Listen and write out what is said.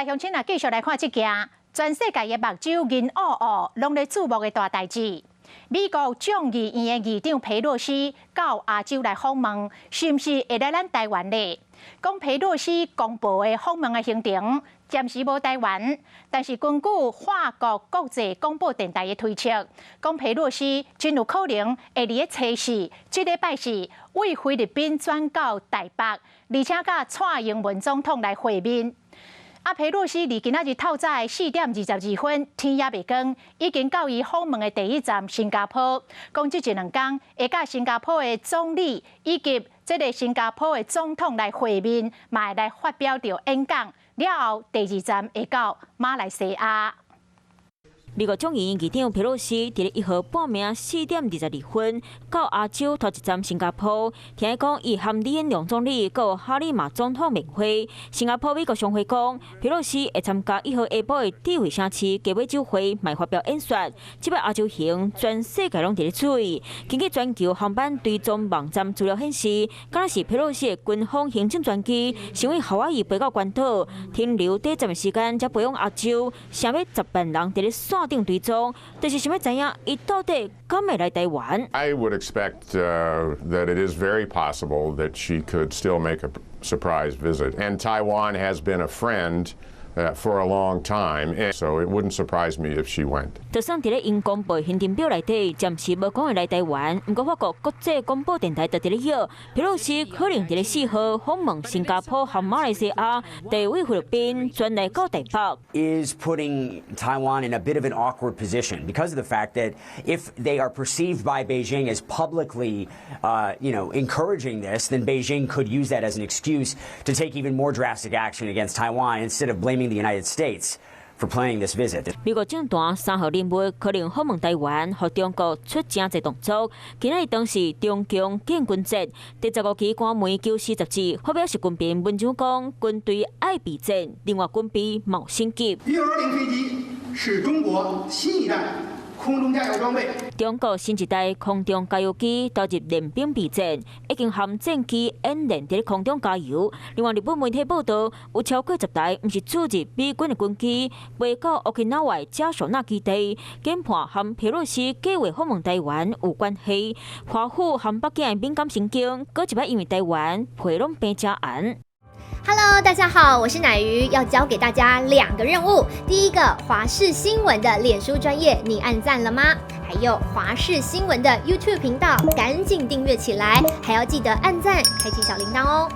来，乡亲啊，继续来看这件全世界的目睭银乌乌，拢咧注目的大代志。美国众议院的议长佩洛西到亚洲来访问，是毋是会来咱台湾咧？讲佩洛西公布的访问的行程，暂时无台湾，但是根据法国国际广播电台的推测，讲佩洛西真有可能会伫个初四，这礼拜四为菲律宾转到台北，而且甲蔡英文总统来会面。佩洛西伫今仔日透早4点22分，天也未光，已经到伊访问的第一站新加坡。讲这2天会甲新加坡的总理以及这个新加坡的总统来会面，嘛会来发表着演讲。了后，第2站会到马来西亚。美国众议院议长佩洛西伫1号半暝4点22分到亚洲头一站新加坡，听讲伊和李显龙总理佮哈里马总统面会。新加坡美国商会讲，佩洛西会参加1号下晡的智慧城市鸡尾酒会，卖发表演说。这摆亚洲行，全世界拢伫咧注意。根据全球航班追踪网站资料显示，敢若是佩洛西的军方行政专机，先为夏威夷飞到关岛，停留短暂的时间，才飞往亚洲，想要10万人伫咧线顶追踪，就是想要知影伊到底敢会来台湾。I would expect that it is very possible that she could still make a surprise visit. And Taiwan has been a friend for a long time, and so it wouldn't surprise me if she went. 就算伫咧因公布行程表内底，暂时无讲会来台湾，不过法国国际广播电台就伫咧晓，佩洛西可能伫咧4号访问新加坡和马来西亚，第位菲律宾转来到台北。Is putting Taiwan in a bit of an awkward position because of the fact that if they are perceived by Beijing as publicly, encouraging this, then Beijing could use that as an excuse to take even more drastic action against Taiwan instead of blaming the United States for planning this visit. 美国政坛3号任务可能访问台湾，和中国出真侪动作。今日当是中共建军节，第15期官媒《九四》杂志发表是军编文章讲，军队爱备战，另外军备冒升级。120飞机是中国新一代空中加油装备。中国新一代空中加油机投入练兵备战，已经含战机演练伫空中加油。另外，日本媒体报道，有超过10台毋是驻日美军的军机飞到Okinawa加索纳基地，研判和佩洛西计划访问台湾有关系。华府和北京的敏感神经，搁一摆因为台湾回拢变加暗。Hello， 大家好，我是乃瑜，要教给大家2个任务。第一个，华视新闻的脸书专页，你按赞了吗？还有华视新闻的 YouTube 频道，赶紧订阅起来，还要记得按赞，开启小铃铛哦。